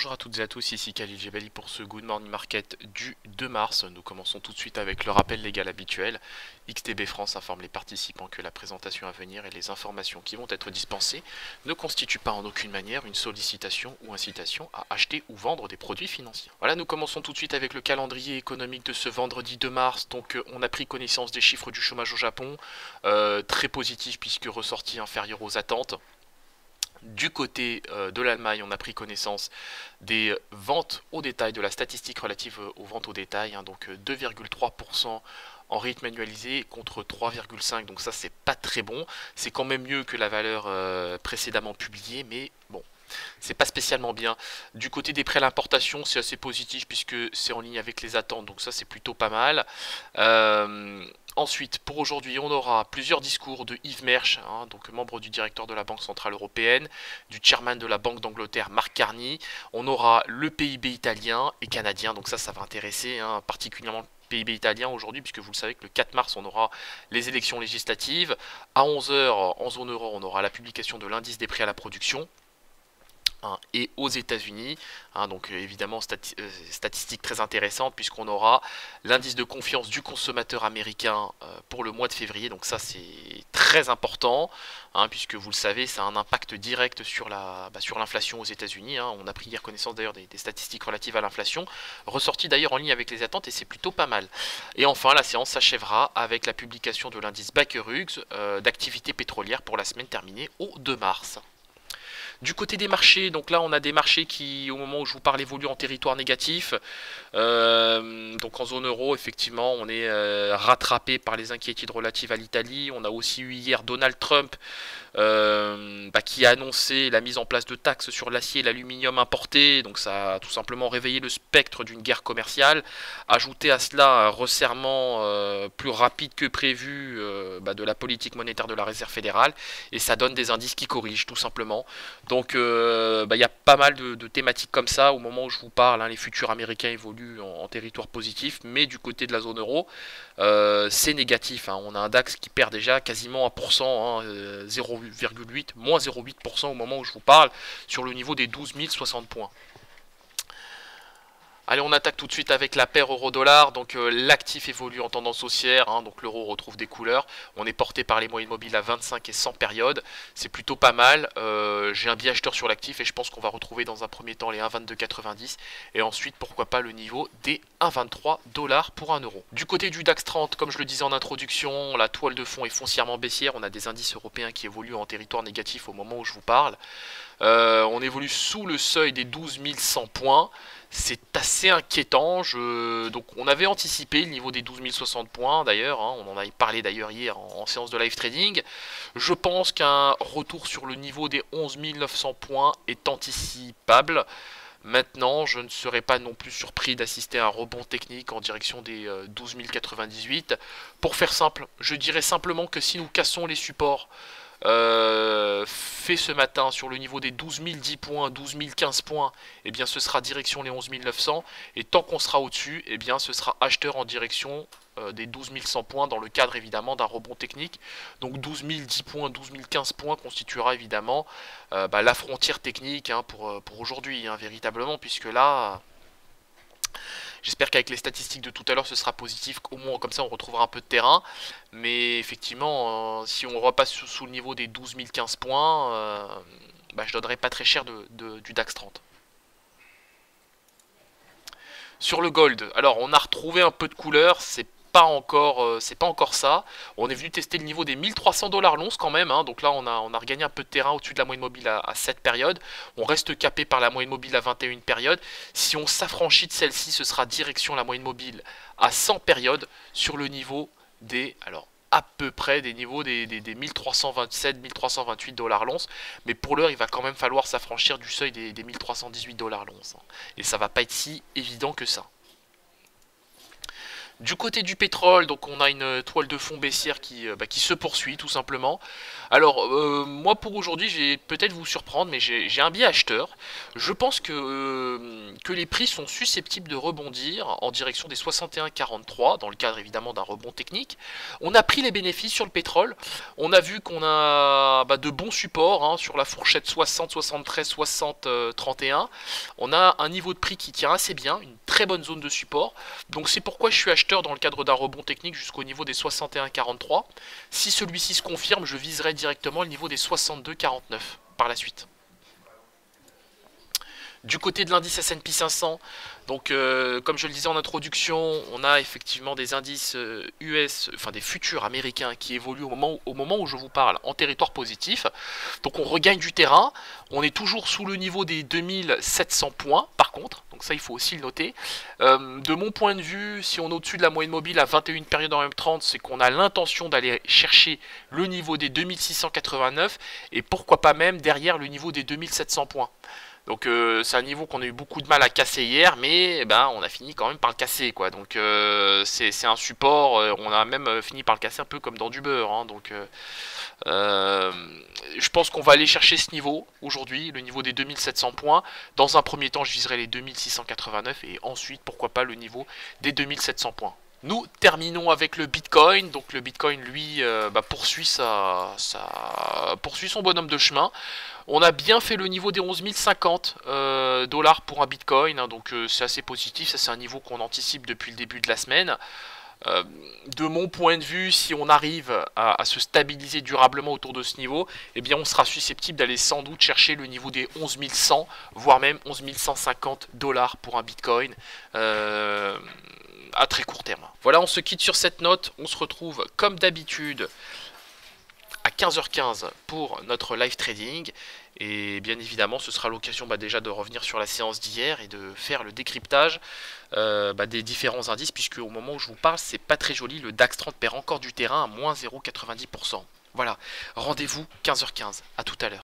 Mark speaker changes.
Speaker 1: Bonjour à toutes et à tous, ici Khalil Jebeli pour ce Good Morning Market du 2 mars. Nous commençons tout de suite avec le rappel légal habituel. XTB France informe les participants que la présentation à venir et les informations qui vont être dispensées ne constituent pas en aucune manière une sollicitation ou incitation à acheter ou vendre des produits financiers. Voilà, nous commençons tout de suite avec le calendrier économique de ce vendredi 2 mars. Donc on a pris connaissance des chiffres du chômage au Japon, très positif puisque ressorti inférieur aux attentes. Du côté de l'Allemagne, on a pris connaissance des ventes au détail, de la statistique relative aux ventes au détail, donc 2,3% en rythme annualisé contre 3,5%, donc ça c'est pas très bon, c'est quand même mieux que la valeur précédemment publiée, mais bon, c'est pas spécialement bien. Du côté des prêts à l'importation, c'est assez positif puisque c'est en ligne avec les attentes, donc ça c'est plutôt pas mal. Ensuite, pour aujourd'hui, on aura plusieurs discours de Yves Mersch, donc membre du directeur de la Banque Centrale Européenne, du chairman de la Banque d'Angleterre, Mark Carney. On aura le PIB italien et canadien, donc ça va intéresser particulièrement le PIB italien aujourd'hui, puisque vous le savez que le 4 mars, on aura les élections législatives. À 11 heures, en zone euro, on aura la publication de l'indice des prix à la production. Et aux États-Unis, donc évidemment statistique très intéressante puisqu'on aura l'indice de confiance du consommateur américain pour le mois de février, donc ça c'est très important puisque vous le savez ça a un impact direct sur l'inflation aux États-Unis. On a pris hier connaissance d'ailleurs des statistiques relatives à l'inflation, ressorties d'ailleurs en ligne avec les attentes et c'est plutôt pas mal. Et enfin la séance s'achèvera avec la publication de l'indice Baker-Hughes d'activité pétrolière pour la semaine terminée au 2 mars. Du côté des marchés, donc là on a des marchés qui au moment où je vous parle évoluent en territoire négatif. Donc en zone euro effectivement on est rattrapé par les inquiétudes relatives à l'Italie. On a aussi eu hier Donald Trump qui a annoncé la mise en place de taxes sur l'acier et l'aluminium importé, donc ça a tout simplement réveillé le spectre d'une guerre commerciale. Ajouté à cela un resserrement plus rapide que prévu de la politique monétaire de la Réserve fédérale, et ça donne des indices qui corrigent tout simplement. Donc il y a pas mal de thématiques comme ça au moment où je vous parle. Les futurs américains évoluent en territoire positif, mais du côté de la zone euro, c'est négatif. On a un DAX qui perd déjà quasiment 1%, 0,8, moins 0,8% au moment où je vous parle, sur le niveau des 12 060 points. Allez, on attaque tout de suite avec la paire euro-dollar. Donc l'actif évolue en tendance haussière, donc l'euro retrouve des couleurs. On est porté par les moyennes mobiles à 25 et 100 périodes. C'est plutôt pas mal. J'ai un biais acheteur sur l'actif et je pense qu'on va retrouver dans un premier temps les 1,2290 et ensuite pourquoi pas le niveau des 1,23$ pour 1 euro. Du côté du DAX 30, comme je le disais en introduction, la toile de fond est foncièrement baissière. On a des indices européens qui évoluent en territoire négatif au moment où je vous parle. On évolue sous le seuil des 12 100 points. C'est assez inquiétant. Donc on avait anticipé le niveau des 12 060 points d'ailleurs, on en avait parlé d'ailleurs hier en séance de live trading. Je pense qu'un retour sur le niveau des 11 900 points est anticipable. Maintenant, je ne serais pas non plus surpris d'assister à un rebond technique en direction des 12 098. Pour faire simple, je dirais simplement que si nous cassons les supports fait ce matin sur le niveau des 12 010 points, 12 015 points, et bien ce sera direction les 11 900, et tant qu'on sera au-dessus, et bien ce sera acheteur en direction des 12 100 points dans le cadre évidemment d'un rebond technique. Donc 12 010 points, 12 015 points constituera évidemment la frontière technique pour aujourd'hui, véritablement, puisque là... J'espère qu'avec les statistiques de tout à l'heure ce sera positif, au moins comme ça on retrouvera un peu de terrain. Mais effectivement, si on repasse sous le niveau des 12 015 points, je donnerai pas très cher du DAX 30. Sur le gold, alors on a retrouvé un peu de couleur, c'est pas encore ça. On est venu tester le niveau des 1300$ l'once quand même, donc là on a regagné un peu de terrain au-dessus de la moyenne mobile à 7 périodes. On reste capé par la moyenne mobile à 21 périodes. Si on s'affranchit de celle-ci, ce sera direction la moyenne mobile à 100 périodes sur le niveau des... alors à peu près des niveaux des 1327-1328$ l'once, mais pour l'heure il va quand même falloir s'affranchir du seuil des 1318$ l'once, et ça va pas être si évident que ça. Du côté du pétrole, donc on a une toile de fond baissière qui se poursuit tout simplement. Alors moi pour aujourd'hui, je vais peut-être vous surprendre, mais j'ai un biais acheteur. Je pense que les prix sont susceptibles de rebondir en direction des 61,43 dans le cadre évidemment d'un rebond technique. On a pris les bénéfices sur le pétrole. On a vu qu'on a de bons supports hein, sur la fourchette 60, 73, 60, 31. On a un niveau de prix qui tient assez bien, une très bonne zone de support. Donc c'est pourquoi je suis acheteur dans le cadre d'un rebond technique jusqu'au niveau des 61,43. Si celui-ci se confirme, je viserai directement le niveau des 62,49 par la suite. Du côté de l'indice S&P 500, donc comme je le disais en introduction, on a effectivement des indices US, enfin des futurs américains qui évoluent au moment où je vous parle en territoire positif. Donc on regagne du terrain, on est toujours sous le niveau des 2700 points par contre, donc ça il faut aussi le noter. De mon point de vue, si on est au-dessus de la moyenne mobile à 21 périodes en M30, c'est qu'on a l'intention d'aller chercher le niveau des 2689 et pourquoi pas même derrière le niveau des 2700 points. Donc c'est un niveau qu'on a eu beaucoup de mal à casser hier, mais on a fini quand même par le casser, quoi. Donc c'est un support, on a même fini par le casser un peu comme dans du beurre. Hein. Donc je pense qu'on va aller chercher ce niveau aujourd'hui, le niveau des 2700 points. Dans un premier temps, je viserai les 2689 et ensuite, pourquoi pas, le niveau des 2700 points. Nous terminons avec le Bitcoin. Donc le Bitcoin, lui, poursuit son bonhomme de chemin. On a bien fait le niveau des 11 050 dollars pour un Bitcoin. Hein, donc c'est assez positif. Ça, c'est un niveau qu'on anticipe depuis le début de la semaine. De mon point de vue, si on arrive à se stabiliser durablement autour de ce niveau, eh bien on sera susceptible d'aller sans doute chercher le niveau des 11 100, voire même 11 150 dollars pour un Bitcoin. À très court terme. Voilà, on se quitte sur cette note. On se retrouve comme d'habitude à 15h15 pour notre live trading. Et bien évidemment, ce sera l'occasion déjà de revenir sur la séance d'hier et de faire le décryptage des différents indices, puisque au moment où je vous parle, c'est pas très joli. Le DAX 30 perd encore du terrain à moins 0,90%. Voilà, rendez-vous 15h15. À tout à l'heure.